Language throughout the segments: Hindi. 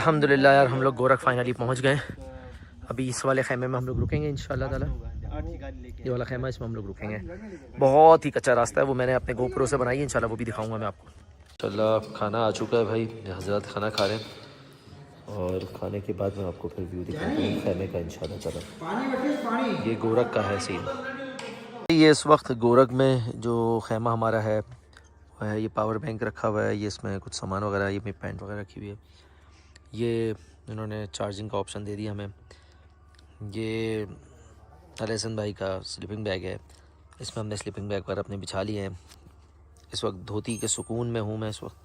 अल्हम्दुलिल्लाह यार हम लोग गोरख फाइनली पहुंच गए। अभी इस वाले खेमे में हम लोग रुकेंगे इंशाल्लाह ताला। ये वाला खेमा, इसमें हम लोग रुकेंगे। बहुत ही कच्चा रास्ता है, वो मैंने अपने गोप्रो से बनाई है, इंशाल्लाह वो भी दिखाऊंगा मैं आपको। इंशाल्लाह खाना आ चुका है भाई, हज़रत खाना खा रहे हैं और खाने के बाद मैं आपको फिर व्यू दिखाऊंगा खेमे का इंशाल्लाह ताला। ये गोरख का है सीन। ये इस वक्त गोरख में जो खेमा हमारा है वो है, ये पावर बैंक रखा हुआ है, ये इसमें कुछ सामान वगैरह, ये मेरी पैंट वगैरह रखी हुई है, ये इन्होंने चार्जिंग का ऑप्शन दे दिया हमें। ये अलहसन भाई का स्लीपिंग बैग है, इसमें हमने स्लीपिंग बैग पर अपने बिछा लिए हैं। इस वक्त धोती के सुकून में हूँ मैं इस वक्त,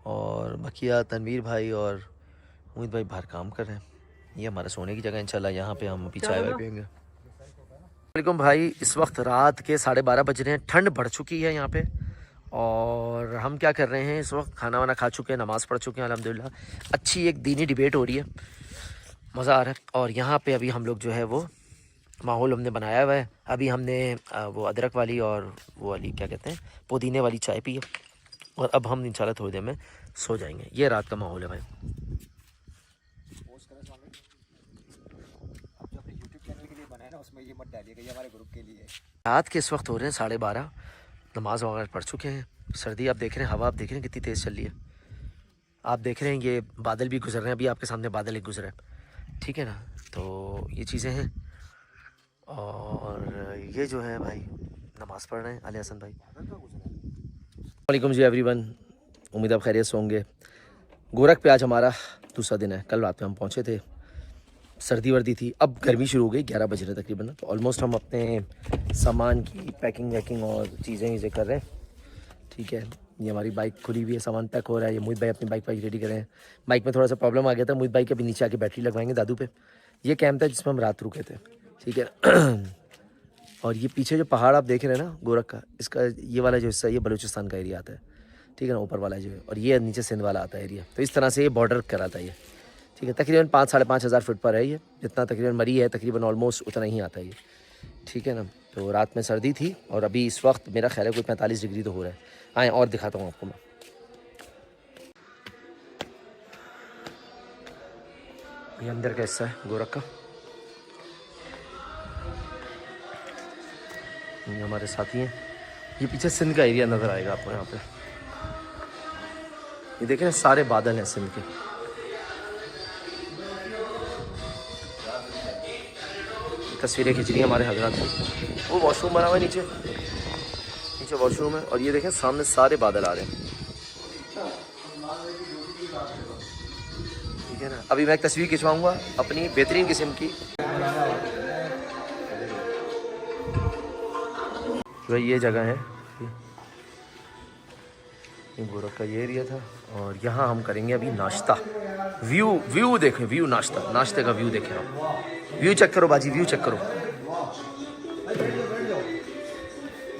और बकिया तनवीर भाई और उम्मीद भाई बाहर काम कर रहे हैं। ये हमारा सोने की जगह इंशाल्लाह, यहाँ पे हम अभी चाय वाय पियेंगे। वालेकुम भाई, इस वक्त रात के 12:30 बज रहे हैं, ठंड बढ़ चुकी है यहाँ पे, और हम क्या कर रहे हैं इस वक्त, खाना वाना खा चुके हैं, नमाज़ पढ़ चुके हैं अल्हम्दुलिल्लाह। अच्छी एक दीनी डिबेट हो रही है, मज़ा आ रहा है। और यहाँ पे अभी हम लोग जो है वो माहौल हमने बनाया हुआ है। अभी हमने वो अदरक वाली और वो वाली क्या कहते हैं पुदीने वाली चाय पी है, और अब हम इंशाल्लाह थोड़ी देर में सो जाएंगे। ये रात का माहौल है भाई। रात के इस वक्त हो रहे हैं 12:30, नमाज वगैरह पढ़ चुके हैं। सर्दी आप देख रहे हैं, हवा आप देख रहे हैं कितनी तेज़ चल रही है। आप देख रहे हैं ये बादल भी गुजर रहे हैं, अभी आपके सामने बादल एक गुजरा है, ठीक है ना। तो ये चीज़ें हैं, और ये जो है भाई नमाज़ पढ़ रहे हैं अली हसन भाई। वालेकुम जी एवरीवन, उम्मीद आप खैरियत से होंगे। गोरख पे आज हमारा दूसरा दिन है। कल रात में हम पहुँचे थे, सर्दी वर्दी थी, अब गर्मी शुरू हो गई, 11 बज रहे तकरीबन। तो ऑलमोस्ट हम अपने सामान की पैकिंग वैकिंग और चीज़ें कर रहे हैं, ठीक है। ये हमारी बाइक खुली हुई है, सामान पैक हो रहा है। ये मोहित भाई अपनी बाइक रेडी कर रहे हैं। बाइक में थोड़ा सा प्रॉब्लम आ गया था, मोहित भाई के अभी नीचे आके बैटरी लगवाएंगे दादू पे। ये कैंप था जिसमें हम रात रुके थे, ठीक है। और ये पीछे जो पहाड़ आप देख रहे हैं ना गोरख का, इसका ये वाला जो हिस्सा, ये बलूचिस्तान का एरिया आता है, ठीक है ना, ऊपर वाला जो है, और ये नीचे सिंध वाला आता है एरिया। तो इस तरह से ये बॉर्डर कराता है ये, ठीक है। तकरीबन 5-5.5 हज़ार फुट पर है ये, जितना तकरीबन मरी है तकरीबन ऑलमोस्ट उतना ही आता है ये, ठीक है ना। तो रात में सर्दी थी, और अभी इस वक्त मेरा ख्याल है कोई 45 डिग्री तो हो रहा है। आए और दिखाता हूँ आपको मैं। ये अंदर का हिस्सा है गोरख का। ये हमारे साथी हैं। ये पीछे सिंध का एरिया नज़र आएगा आपको यहाँ पे। ये देखें सारे बादल हैं सिंध के। तस्वीरें खींच रही हैं हमारे हजरात को। वो वॉशरूम बना हुआ है नीचे, नीचे वॉशरूम है, और ये देखें सामने सारे बादल आ रहे हैं, ठीक है ना। अभी मैं एक तस्वीर खिंचवाऊंगा अपनी बेहतरीन किस्म की। भाई ये जगह है, ये गोरख का ये एरिया था, और यहाँ हम करेंगे अभी नाश्ता। व्यू देखें, व्यू नाश्ते का व्यू देखें आप। व्यू चेक करो बाजी, व्यू चेक करो।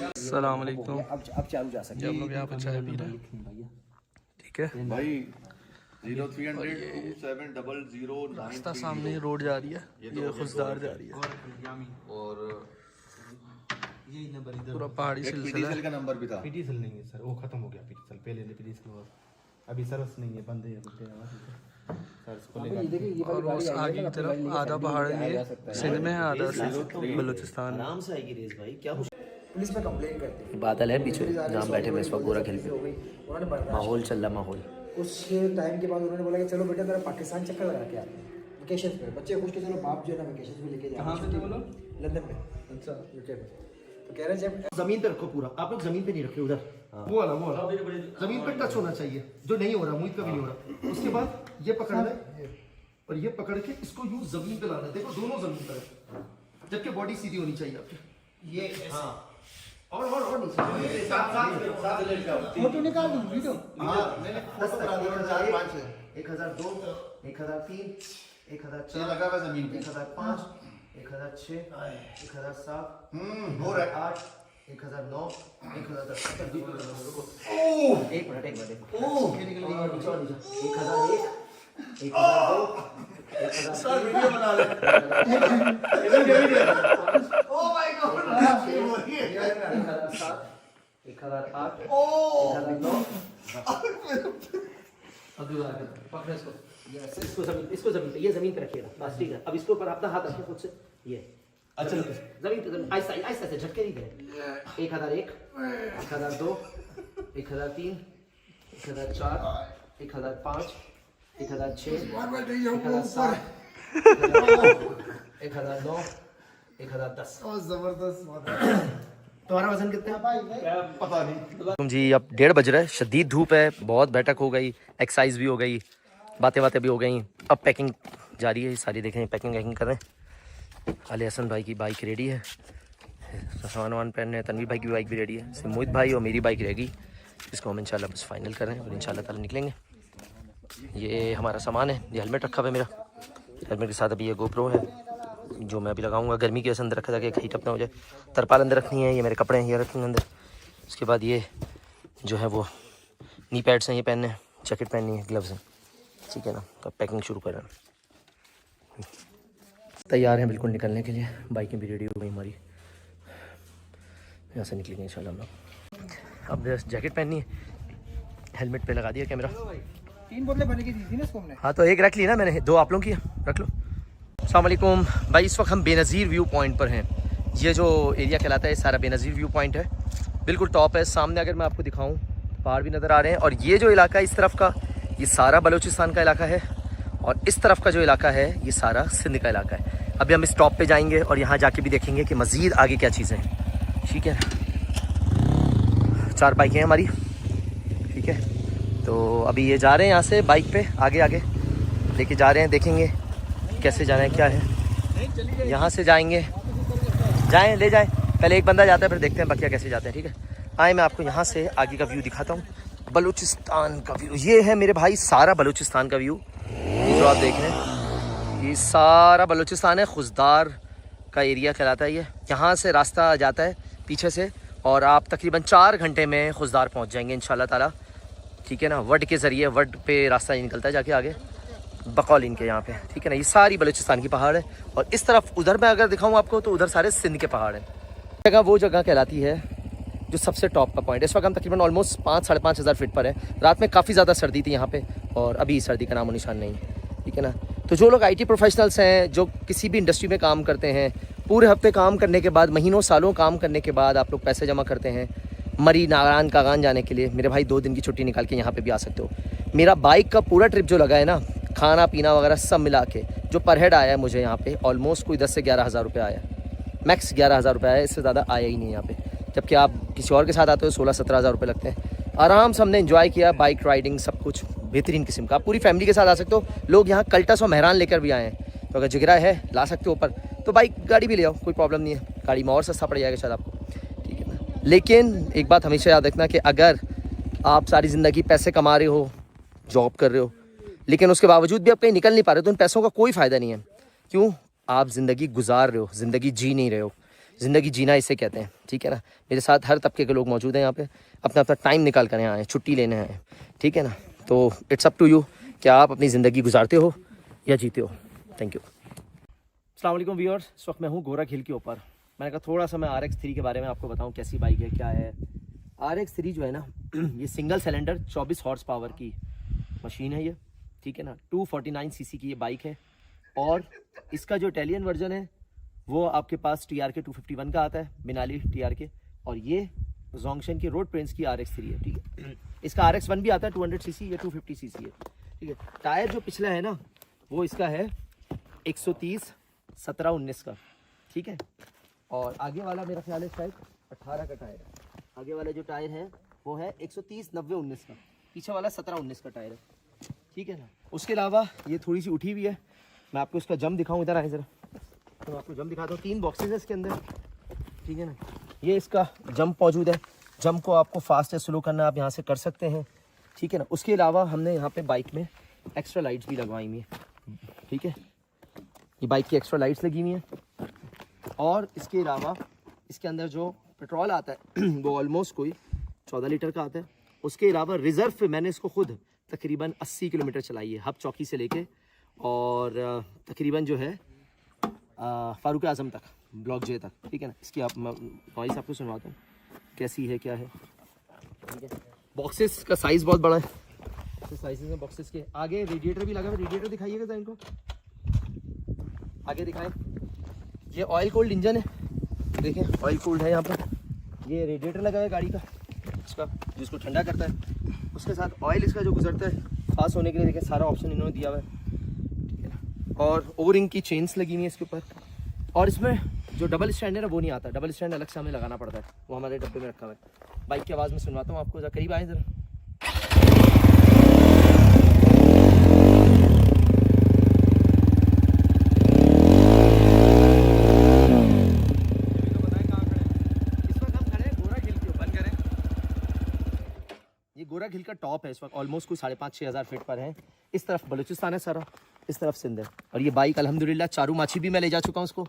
अस्सलाम वालेकुम। अब चालू जा सकते हैं हम लोग, यहाँ पर चाय पी रहे हैं, ठीक है भाई। 03002700 नाश्ता सामने रोड जा रही है, ये खुशदार जा रही है, और यही नंबर इधर पूरा पहाड़ी सिलसिला का नंबर भी था। पीटीसीएल नहीं है सर, वो खत्म हो गया पीटीसीएल, पहले ने पीटीसीएल अभी सर्विस नहीं है, बंद है सर। और उस आगे की तरफ आधा पहाड़ ये सिंध में है, आधा बलूचिस्तान। आराम से आएगी रेस भाई, क्या पुलिस में कंप्लेंट करते हैं। बादल है पीछे जहाँ बैठे में इस वक्त गोरख हिल पे माहौल चल रहा माहौल। कुछ टाइम के बाद उन्होंने बोला कि चलो बेटा तेरा पाकिस्तान चक्कर लगा के आते हैं वेकेशन पे। बच्चे खुश के चलो बाप जो है ना वेकेशन पे लेके जाए। कहाँ पे बोलो? लंदन में। अच्छा यूके में। तो कह रहे जब जमीन पे रखो पूरा, आप लोग जमीन पे नहीं रखे उधर, वो वाला जमीन पे टच होना चाहिए, जो नहीं हो रहा, मुझ का भी नहीं हो रहा। उसके बाद ये पकड़ना है, और ये पकड़ के इसको यूं जमीन पे लाना है। देखो दोनों जमीन पर है, जबकि बॉडी सीधी होनी चाहिए आपकी। ये हाँ, और नीचे साथ फोटो निकाल दूं वीडियो। हां मैंने फोटो करा दिया। 1005 है, 1002, 1003, 1004 लगा हुआ जमीन पे, 1005, 1006, 1007, हो रहा है 8, 1009, 1010। एक मिनट देखो। ये निकल गई नीचे, 1001, 1002, 1003। सर वीडियो बना ले। Oh my God, 1007, 1008, 1009। अब पकड़ इसको। इसको जमीन पे, ये जमीन पे रखिएगा बस, ठीक है। अब इसके ऊपर अपना हाथ रखिए खुद से, ये अच्छा जमीन पे आहिस्ता से झटके नहीं दे। 1001, 1002, 1003, 1004, 1005, 1006, 1007, 1009, 1010। जबरदस्त। तुम्हारा वजन कितना है? पता नहीं। तुम जी अब 1:30 बज रहा है, शदीद धूप है, बहुत बैठक हो गई, एक्सरसाइज भी हो गई, बातें भी हो गई। अब पैकिंग जारी है, सारी देखें पैकिंग वैकिंग कर रहे हैं। अली हसन भाई की बाइक रेडी है, सामान पहन रहे हैं। तनवीर भाई की बाइक भी रेडी है, मोहित भाई और मेरी बाइक रहेगी, इसको हम इंशाल्लाह बस फाइनल कर रहे हैं और इंशाल्लाह ताला निकलेंगे। ये हमारा सामान है, ये हेलमेट रखा हुआ है मेरा, हेलमेट के साथ अभी ये गोप्रो है जो मैं अभी लगाऊंगा। गर्मी की वजह से अंदर रखा था कि हीट अप ना हो जाए। तरपाल अंदर रखनी है, ये मेरे कपड़े हैं ये रखेंगे अंदर। उसके बाद ये जो है वो नी पैड्स हैं, ये पहनने हैं, जैकेट पहननी है, ग्लव्स हैं, ठीक है ना। तो पैकिंग शुरू कर रहे हैं, तैयार हैं बिल्कुल निकलने के लिए। बाइकें भी रेडी हो गई हमारी, यहाँ से निकलेंगे इंशाल्लाह हम लोग। अब जैकेट पहननी है, हेलमेट पे लगा दिया कैमरा। 3 बोतलें भरने की थी ना इसको हमने। हाँ तो एक रख ली ना मैंने, 2 आप लोगों की रख लो। अस्सलाम वालेकुम भाई, इस वक्त हम बेनज़ीर व्यू पॉइंट पर हैं। ये जो एरिया कहलाता है सारा बेनज़ीर व्यू पॉइंट है, बिल्कुल टॉप है। सामने अगर मैं आपको दिखाऊं पहाड़ भी नज़र आ रहे हैं। और ये जो इलाका है इस तरफ का, ये सारा बलूचिस्तान का इलाका है, और इस तरफ का जो इलाका है ये सारा सिंध का इलाका है। अभी हम इस टॉप पे जाएंगे और यहाँ जाके भी देखेंगे कि मज़ीद आगे क्या चीज़ें हैं, ठीक है। 4 बाइकें हैं हमारी, ठीक है। तो अभी ये जा रहे हैं यहाँ से बाइक पे आगे आगे लेके जा रहे हैं, देखेंगे कैसे जाना है क्या है। यहाँ से जाएंगे, जाएं ले जाएं, पहले एक बंदा जाता है फिर देखते हैं बाकी कैसे जाते हैं, ठीक है। आए मैं आपको यहाँ से आगे का व्यू दिखाता हूँ, बलूचिस्तान का व्यू। ये है मेरे भाई सारा बलूचिस्तान का व्यू, ये जो आप देख रहे हैं ये सारा बलूचिस्तान है। खुजदार का एरिया कहलाता है ये। यहाँ से रास्ता जाता है पीछे से और आप तकरीबन 4 घंटे में खुजदार पहुँच जाएंगे इंशाल्लाह ताला, ठीक है ना। वड के ज़रिए, वड पे रास्ता निकलता है जाके आगे बकौलीन के यहाँ पे, ठीक है ना। ये सारी बलूचिस्तान की पहाड़ है और इस तरफ उधर मैं अगर दिखाऊँ आपको तो उधर सारे सिंध के पहाड़ हैं। जगह वो जगह कहलाती है जो सबसे टॉप का पॉइंट है। इस वक्त हम तकरीबन ऑलमोस्ट 5-5.5 हज़ार फीट पर है। रात में काफ़ी ज़्यादा सर्दी थी यहाँ पे और अभी सर्दी का नामो निशान नहीं, ठीक है ना। तो जो लोग IT प्रोफेशनल्स हैं, जो किसी भी इंडस्ट्री में काम करते हैं, पूरे हफ्ते काम करने के बाद, महीनों सालों काम करने के बाद आप लोग पैसे जमा करते हैं मरी नागान कागान जाने के लिए, मेरे भाई 2 दिन की छुट्टी निकाल के यहाँ पे भी आ सकते हो। मेरा बाइक का पूरा ट्रिप जो लगा है ना, खाना पीना वगैरह सब मिला के जो पर हेड आया है मुझे यहाँ पे ऑलमोस्ट कोई 10 से 11 हज़ार रुपये आया, मैक्स 11 हज़ार रुपये आया, इससे ज़्यादा आया ही नहीं यहाँ पे। जबकि आप किसी और के साथ आते हो 16-17 हज़ार रुपये लगते हैं। आराम से हमने एंजॉय किया, बाइक राइडिंग सब कुछ बेहतरीन किस्म का। आप पूरी फैमिली के साथ आ सकते हो। लोग यहाँ कल्टस और मेहरान लेकर भी आए हैं, तो अगर जिगरा है ला सकते हो ऊपर, तो बाइक गाड़ी भी ले आओ, कोई प्रॉब्लम नहीं है। गाड़ी में और सस्ता पड़ जाएगा शायद आपको, ठीक है ना। लेकिन एक बात हमेशा याद रखना कि अगर आप सारी ज़िंदगी पैसे कमा रहे हो, जॉब कर रहे हो, लेकिन उसके बावजूद भी आप कहीं निकल नहीं पा रहे हो, तो उन पैसों का कोई फ़ायदा नहीं है। क्यों? आप ज़िंदगी गुजार रहे हो, ज़िंदगी जी नहीं रहे हो। ज़िंदगी जीना इसे कहते हैं, ठीक है ना। मेरे साथ हर तबके के लोग मौजूद हैं यहाँ पे, अपना अपना टाइम निकाल कर यहाँ आए, छुट्टी लेने आए, ठीक है ना। तो इट्स अप टू यू कि आप अपनी ज़िंदगी गुजारते हो या जीते हो। Thank you. अस्सलाम वालेकुम व्यूअर्स, इस वक्त मैं हूँ गोरख हिल के ऊपर। मैंने कहा थोड़ा सा मैं RX-3 के बारे में आपको बताऊँ, कैसी बाइक है क्या है। RX-3 जो है ना ये सिंगल सिलेंडर 24 हॉर्स पावर की मशीन है ये, ठीक है ना। 249 सीसी की ये बाइक है और इसका जो इटालियन वर्जन है वो आपके पास TRK 251 का आता है, बिनाली TRK, और ये जोंगशन की रोड प्रिंस की RX-3 है, ठीक है। इसका RX-1 भी आता है 200 सीसी, ये 250 सीसी है, ठीक है। टायर जो पिछला है ना वो इसका है 130/17-19 का, ठीक है। और आगे वाला मेरा ख्याल है शायद 18 का टायर है। आगे वाला जो टायर है वो है 130/90-19 का, पीछे वाला 17-19 का टायर है, ठीक है ना। उसके अलावा ये थोड़ी सी उठी हुई है, मैं आपको इसका जम दिखाऊं, इधर आए ज़रा, तो मैं आपको जम दिखाता हूँ। 3 बॉक्सेस है इसके अंदर, ठीक है ना। ये इसका जंप मौजूद है, जंप को आपको फास्ट या स्लो करना आप यहाँ से कर सकते हैं, ठीक है ना। उसके अलावा हमने यहाँ पे बाइक में एक्स्ट्रा लाइट्स भी लगवाई हुई हैं, ठीक है। ये बाइक की एक्स्ट्रा लाइट्स लगी हुई हैं और इसके अलावा इसके अंदर जो पेट्रोल आता है वो ऑलमोस्ट कोई 14 लीटर का आता है। उसके अलावा रिज़र्व पे मैंने इसको खुद तकरीबन 80 किलोमीटर चलाई है, हब चौकी से लेके और तकरीबन जो है फारूक आज़म तक, ब्लॉक J तक, ठीक है ना। इसकी आप नॉइस आपको सुनवाता हूँ कैसी है क्या है, ठीक है। बॉक्सेस का साइज़ बहुत बड़ा है, तो साइजेस में बॉक्सेस के आगे रेडिएटर भी लगा हुआ है। रेडिएटर दिखाइएगा जरा इनको, आगे दिखाएं। ये ऑयल कोल्ड इंजन है, देखें ऑयल कोल्ड है यहाँ पर। ये रेडिएटर लगा है गाड़ी का इसका, जिसको ठंडा करता है। उसके साथ ऑयल इसका जो गुजरता है पास होने के लिए, देखें सारा ऑप्शन इन्होंने दिया हुआ है, ठीक है ना। और ओ रिंग की चेन्स लगी हुई है इसके ऊपर। और इसमें जो डबल स्टैंड है ना वो नहीं आता, डबल स्टैंड अलग से हमें लगाना पड़ता है, वो हमारे डब्बे में रखा हुआ है। बाइक की आवाज़ में सुनवाता हूँ आपको, जरा करीब आए जरा। गोरा हिल का टॉप है इस वक्त, ऑलमोस्ट कुछ 5,500-6 हज़ार फीट पर है। इस तरफ बलूचिस्तान है सारा, इस तरफ सिंध है। और ये बाइक अल्हम्दुलिल्लाह चारू माछी भी मैं ले जा चुका हूँ उसको,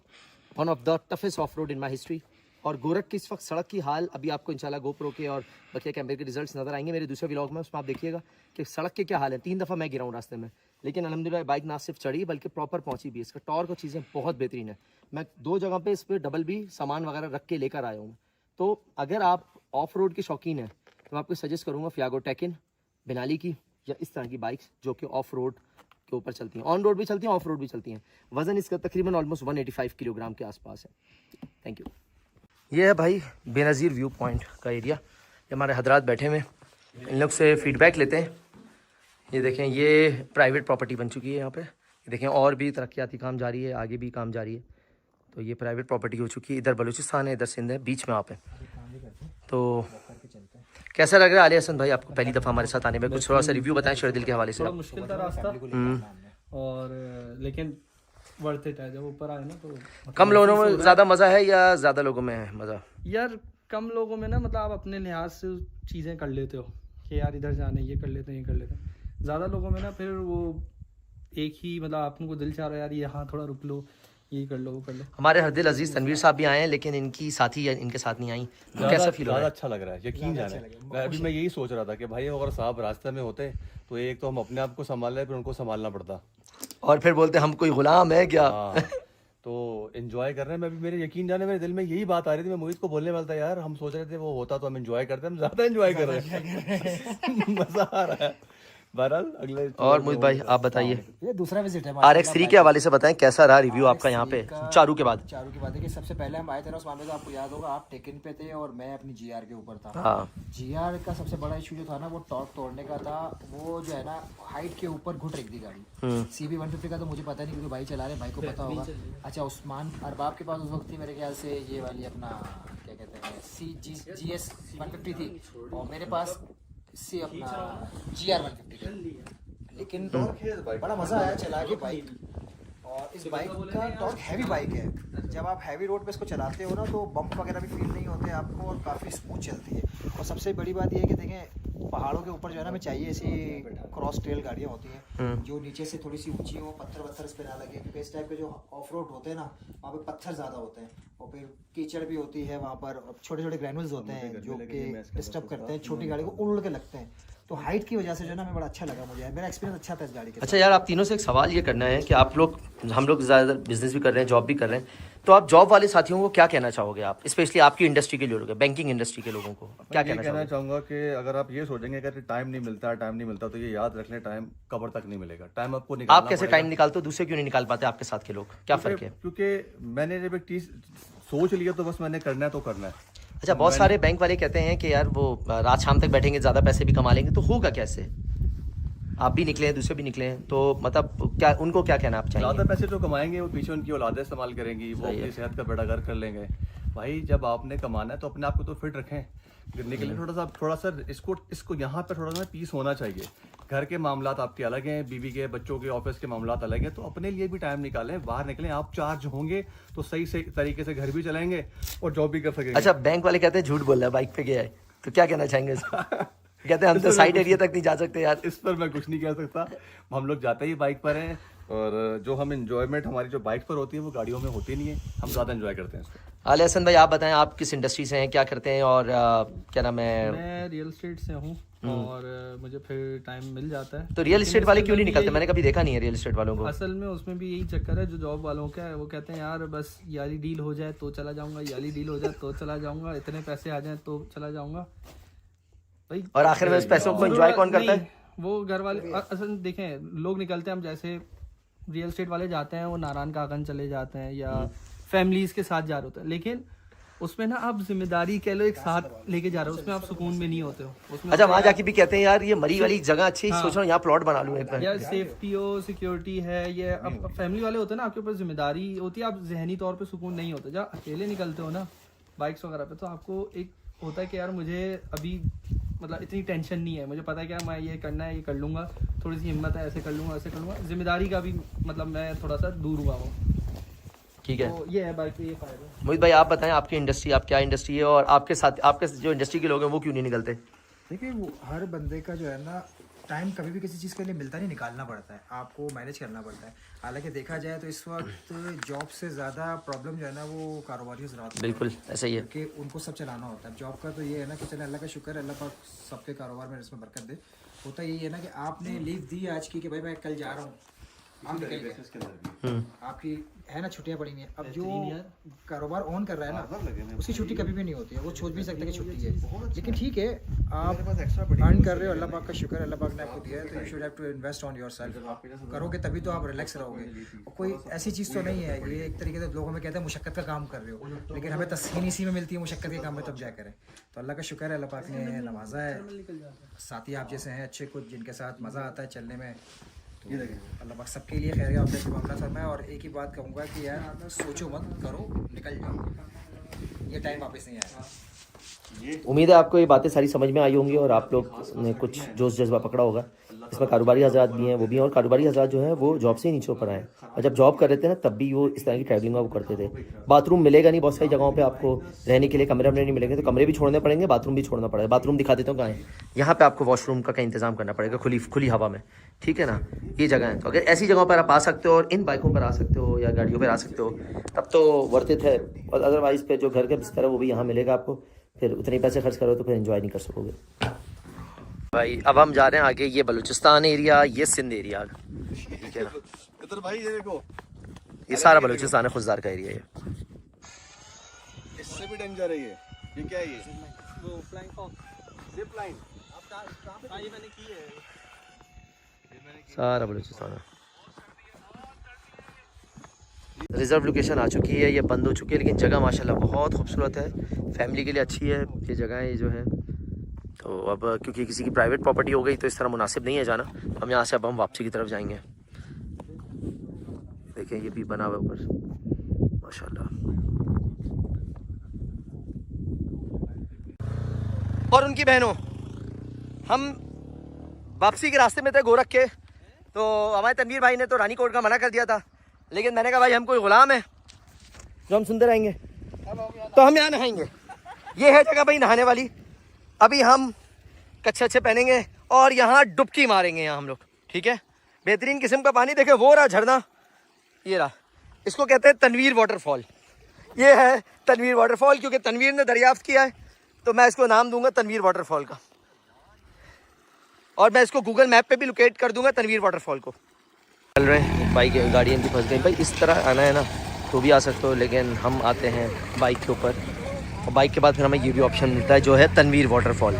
one of the toughest of road in my history. और गोरख की इस वक्त सड़क की हाल अभी आपको इंशाल्लाह GoPro के और बकिया कैमरे के रिजल्ट्स नजर आएंगे मेरे दूसरे व्लॉग में, उसमें आप देखिएगा कि सड़क के क्या हाल है। 3 दफ़ा मैं गिरा हूँ रास्ते में, लेकिन अल्हम्दुलिल्लाह बाइक ना सिर्फ चढ़ी बल्कि प्रॉपर पहुँची भी। इसका टॉर्क और चीज़ें बहुत बेहतरीन है। मैं 2 जगह पे इस पर डबल भी सामान वगैरह रख के लेकर आया हूँ। तो अगर आप ऑफ रोड के शौकीन हैं तो मैं आपको सजेस्ट करूँगा फियागो टेकिन बिनाली की, या इस तरह की बाइक्स जो कि ऑफ रोड के ऊपर चलती हैं, ऑन रोड भी चलती हैं, ऑफ रोड भी चलती हैं। वज़न इसका तकरीबन ऑलमोस्ट 185 किलोग्राम के आसपास है। Thank you. ये है भाई बेनज़ीर व्यू पॉइंट का एरिया, ये हमारे हजरात बैठे हुए, इन लोग से फीडबैक लेते हैं। ये देखें, ये प्राइवेट प्रॉपर्टी बन चुकी है यहाँ पे। ये देखें और भी तरक्याती काम जारी है, आगे भी काम जारी है। तो ये प्राइवेट प्रॉपर्टी हो चुकी है। इधर बलूचिस्तान है, इधर सिंध है, बीच में आप है। तो कैसा लग रहा है आलिया हसन भाई आपको पहली दफ़ा हमारे साथ आने में? कुछ थोड़ा सा रिव्यू बताएं शरदिल के हवाले से। मुश्किल था रास्ता, और लेकिन वर्थ इट है। जब ऊपर आए ना तो कम लोगों में ज़्यादा मज़ा है या ज़्यादा लोगों में है मज़ा? यार कम लोगों में ना, मतलब आप अपने लिहाज से चीज़ें कर लेते हो कि यार इधर जाना है, ये कर लेते हैं, ये कर लेते हैं। ज़्यादा लोगों में ना फिर वो एक ही, मतलब आपको दिल चाह रहा है यार यहाँ थोड़ा रुक लो, ये कर लो, वो कर लो। हमारे हरदिल अजीज तनवीर साहब भी आए हैं, लेकिन इनकी साथी इनके साथ नहीं आई। तो कैसा फील हो रहा है? अच्छा लग रहा है, यकीन जाने। मैं यही सोच रहा था कि भाई अगर साहब रास्ते में होते तो एक तो हम अपने आप को संभाल रहे, फिर उनको संभालना पड़ता, और फिर बोलते हम कोई गुलाम है क्या? तो एंजॉय कर रहे हैं। मैं भी, मेरे यकीन जाने मेरे दिल में यही बात आ रही थी। मैं मोहित को बोलने वाला था यार, हम सोच रहे थे वो होता तो हम एंजॉय करते, हम ज्यादा एंजॉय कर रहे हैं। मजा आ रहा है। बहरहाल अगले और मोहित भाई आप बताइए, ये दूसरा विजिट है RX3 के हवाले से बताएं, कैसा रहा रिव्यू आपका यहाँ पे चारू के बाद? चारू की बात है कि सबसे पहले हम आए थे ना उस मामले में, आपको याद होगा आप टेकिन पे थे और मैं अपनी GR के ऊपर था। हाँ, GR का सबसे बड़ा इशू जो था ना वो टॉर्क तोड़ने का था। वो जो है ना हाइट के ऊपर घुट रही थी गाड़ी। CB 150 का तो मुझे पता नहीं, क्योंकि भाई चला रहे, भाई को पता होगा। अच्छा, उस्मान अरबाब के पास उस वक्त थी मेरे ख्याल से ये वाली अपना क्या कहते हैं GS 150 थी, और मेरे पास अपना GR 150 थी। लेकिन बड़ा मज़ा आया चला के बाइक, और इस बाइक का टॉर्क हैवी बाइक है। जब आप हैवी रोड पे इसको चलाते हो ना तो बम्प वगैरह भी फील नहीं होते आपको, और काफ़ी स्मूथ चलती है। और सबसे बड़ी बात यह है कि देखें पहाड़ों के ऊपर जो है ना, हमें चाहिए ऐसी क्रॉस ट्रेल गाड़ियाँ होती हैं जो नीचे से थोड़ी सी ऊंची हो, पत्थर वत्थर इस पर ना लगे, क्योंकि इस टाइप के जो ऑफ रोड होते हैं ना वहाँ पे पत्थर ज़्यादा होते हैं, और फिर कीचड़ भी होती है वहाँ पर, छोटे छोटे ग्रैनुल्स होते हैं जो कि डिस्टर्ब करते हैं छोटी गाड़ी को, उड़ के लगते हैं। तो हाइट की वजह से जो है ना हमें बड़ा अच्छा लगा, मुझे मेरा एक्सपीरियंस अच्छा था इस गाड़ी के। अच्छा यार, आप तीनों से एक सवाल ये करना है कि आप लोग, हम लोग ज़्यादातर बिजनेस भी कर रहे हैं, जॉब भी कर रहे हैं, तो आप जॉब वाले साथियों को क्या कहना चाहोगे? आप स्पेशली आपकी इंडस्ट्री के लोग, बैंकिंग इंडस्ट्री के लोगों को क्या कहना चाहूँगा कि अगर आप ये सोचेंगे कि टाइम नहीं मिलता तो ये याद रख लें, टाइम कब्र तक नहीं मिलेगा। टाइम आपको निकालना आप कैसे टाइम निकालते हो, दूसरे क्यों नहीं निकाल पाते आपके साथ के लोग? क्या फ़र्क है? क्योंकि मैंने जब एक चीज़ सोच लिया तो बस मैंने करना है तो करना है। अच्छा, बहुत सारे बैंक वाले कहते हैं कि यार वो रात शाम तक बैठेंगे, ज़्यादा पैसे भी कमा लेंगे, तो होगा कैसे? आप भी निकले हैं, दूसरे भी निकले हैं, तो मतलब क्या उनको क्या कहना आप चाहेंगे? ज़्यादा पैसे जो कमाएंगे वो पीछे उनकी औलादें इस्तेमाल करेंगी, वो अपनी सेहत का बेड़ा गर्क कर लेंगे। भाई जब आपने कमाना है तो अपने आप को तो फिट रखें, गिरने के लिए थोड़ा सा इसको यहाँ पे थोड़ा सा पीस होना चाहिए। घर के मामलात आपके अलग हैं, बीवी के, बच्चों के, ऑफिस के मामलात अलग हैं, तो अपने लिए भी टाइम निकालें, बाहर निकलें। आप चार्ज होंगे तो सही तरीके से घर भी चलाएंगे और जॉब भी कर सकेंगे। अच्छा, बैंक वाले कहते हैं झूठ बोल रहा है, बाइक पे गया है, तो क्या कहना चाहेंगे इसको? कहते हैं हम तो साइड एरिया तक नहीं जा सकते यार। इस पर मैं कुछ नहीं कह सकता, हम लोग जाते ही बाइक पर हैं, और जो हम इंजॉयमेंट हमारी जो बाइक पर होती है वो गाड़ियों में होती नहीं है, हम ज़्यादा एंजॉय करते हैं इसको। आलिया हसन भाई आप बताएं, आप किस इंडस्ट्री से हैं, क्या करते हैं, और क्या नाम है? मैं रियल एस्टेट से हूँ, और मुझे फिर टाइम मिल जाता है। तो रियल एस्टेट वाले क्यों नहीं निकलते? मैंने कभी देखा नहीं है रियल एस्टेट वालों को। असल में उसमें भी यही चक्कर है जो जॉब वालों का है। वो कहते हैं यार बस यारी डील हो जाए तो चला जाऊंगा, यारी डील हो जाए तो चला जाऊंगा, इतने पैसे आ जाए तो चला जाऊंगा भाई। और आखिर में उस पैसों को एंजॉय कौन करता है? वो घर वाले असल देखें, लोग निकलते हैं, हम जैसे रियल एस्टेट वाले जाते हैं, वो नारायण कागन चले जाते हैं या फैमिलीज के साथ जा रहे होते हैं, लेकिन उसमें ना आप जिम्मेदारी कह लो एक साथ लेके जा रहे हो, उसमें आप सुकून में नहीं होते हो उसमें। अच्छा, वहाँ जाके भी कहते हैं यार ये मरी वाली जगह अच्छी, सोच रहा हूँ यहाँ प्लॉट बना लूँ। या सेफ्टी हो, सिक्योरिटी है, ये अब फैमिली वाले होते हैं ना, आपके ऊपर जिम्मेदारी होती है, आप जहनी तौर पे सुकून नहीं होते। जब अकेले निकलते हो ना बाइक्स वगैरह पे, तो आपको एक होता है कि यार मुझे अभी मतलब इतनी टेंशन नहीं है, मुझे पता है कि मैं ये करना है, ये कर लूँगा, थोड़ी सी हिम्मत है, ऐसे कर लूँगा, ऐसे कर लूँगा, जिम्मेदारी का भी मतलब मैं थोड़ा सा दूर हुआ हूँ। ठीक है, तो ये है बाइक पे ये फ़ायदा। मोहित भाई आप बताएं आपकी इंडस्ट्री, आप क्या इंडस्ट्री है और आपके साथ आपके जो इंडस्ट्री के लोग हैं वो क्यों नहीं निकलते? देखिए वो हर बंदे का जो है ना टाइम कभी भी किसी चीज़ के लिए मिलता नहीं, निकालना पड़ता है, आपको मैनेज करना पड़ता है। हालांकि देखा जाए तो इस वक्त जॉब से ज़्यादा प्रॉब्लम जो है ना वो कारोबारियों से रहती है, बिल्कुल ऐसा ही है कि उनको सब चलाना होता है। जॉब का तो ये है ना कि चले अल्लाह का शुक्र है, अल्लाह पाक सबके कारोबार में इसमें बरकत दे। होता यही है ना कि आपने लीव दी आज की कि भाई मैं कल जा रहा हूँ, आप निकल गए, आपकी है ना छुट्टियां पड़ी हुई हैं। अब जो कारोबार ऑन कर रहा है ना उसकी छुट्टी कभी भी नहीं होती है, वो सोच भी नहीं सकता कि छुट्टी है, लेकिन ठीक है आप अर्न कर रहे हो, अल्लाह पाक का शुक्र है, अल्लाह पाक ने आपको दिया है, तो you should have to invest on yourself. करोगे तभी तो आप रिलैक्स रहोगे। और कोई ऐसी चीज़ तो नहीं है, ये एक तरीके से लोग हमें कहते हैं मुशक्क़त का काम कर रहे हो, लेकिन हमें तस्कीन इसी में मिलती है, मुशक्क़त के काम में तब जाया करें। तो अल्लाह का शुक्र है, अल्लाह पाक ने नवाजा है, साथी आप जैसे हैं अच्छे कुछ जिनके साथ मज़ा आता है चलने में। तो अल्लाह पाक सबके लिए खैर आप जैसे मामला फरमाए। और एक ही बात कहूँगा कि यार सोचो मत, करो, निकल जाओ, ये टाइम वापस नहीं आएगा। उम्मीद है आपको ये बातें सारी समझ में आई होंगी और आप लोग ने कुछ जोश जज्बा पकड़ा होगा। इसमें कारोबारी हजरात भी हैं, वो भी हैं, और कारोबारी हजरात जो हैं वो जॉब से ही नीचे ऊपर आए, और जब जॉब कर रहे थे ना तब भी वो इस तरह की ट्रैवलिंग वो करते थे। बाथरूम मिलेगा नहीं बहुत सारी जगहों पे, आपको रहने के लिए कमरे नहीं मिलेंगे, तो कमरे भी छोड़ने पड़ेंगे, बाथरूम भी छोड़ना पड़ेगा। बाथरूम दिखा देता हूँ कहाँ है, यहाँ पे आपको वॉशरूम का कहीं इंतजाम करना पड़ेगा खुली हवा में, ठीक है ना, ये जगह है। तो अगर ऐसी जगहों पर आप आ सकते हो और इन बाइकों पर आ सकते हो या गाड़ियों पर आ सकते हो तब तो वर्थ इट है। और अदरवाइज़ पे जो घर का बिस्तर है वो भी यहाँ मिलेगा आपको, फिर उतने पैसे खर्च करो तो फिर एंजॉय नहीं कर सकोगे भाई। अब हम जा रहे हैं आगे, ये बलूचिस्तान एरिया, ये सिंध एरिया, ठीक है ना, इधर भाई ये देखो, ये सारा बलूचिस्तान है, खुशदार का एरिया है। इससे भी डेंजर है ये क्या है ये? वो फ्लाइंग फॉक्स, जिप लाइन, ये मैंने की है, सारा बलूचिस्तान है। रिजर्व लोकेशन आ चुकी है, ये बंद हो चुकी है, लेकिन जगह माशाल्लाह बहुत खूबसूरत है, फैमिली के लिए अच्छी है ये जगह जो है। तो अब क्योंकि किसी की प्राइवेट प्रॉपर्टी हो गई तो इस तरह मुनासिब नहीं है जाना, हम यहाँ से अब हम वापसी की तरफ जाएंगे। देखें ये भी बना हुआ ऊपर माशाल्लाह। और उनकी बहनों, हम वापसी के रास्ते में थे गोरख के, तो हमारे तनवीर भाई ने तो रानी कोट का मना कर दिया था, लेकिन मैंने कहा भाई हम कोई गुलाम है जो हम सुनते रहेंगे, तो हम यहाँ नहाएंगे। ये है जगह भाई नहाने वाली। अभी हम कच्छे अच्छे पहनेंगे और यहाँ डुबकी मारेंगे यहाँ हम लोग, ठीक है। बेहतरीन किस्म का पानी, देखे वो रहा झरना, ये रहा, इसको कहते हैं तनवीर वाटरफॉल। ये है तनवीर वाटरफॉल, क्योंकि तनवीर ने दरियाफ्त किया है तो मैं इसको नाम दूंगा तनवीर वाटरफॉल का, और मैं इसको गूगल मैप पे भी लोकेट कर दूंगा तनवीर वाटरफॉल को। चल रहे हैं, बाइक गाड़ी इनकी फंस गई। भाई इस तरह आना है ना तो भी आ सकते हो, लेकिन हम आते हैं बाइक के ऊपर, और बाइक के बाद फिर हमें ये भी ऑप्शन मिलता है जो है तनवीर वाटरफॉल।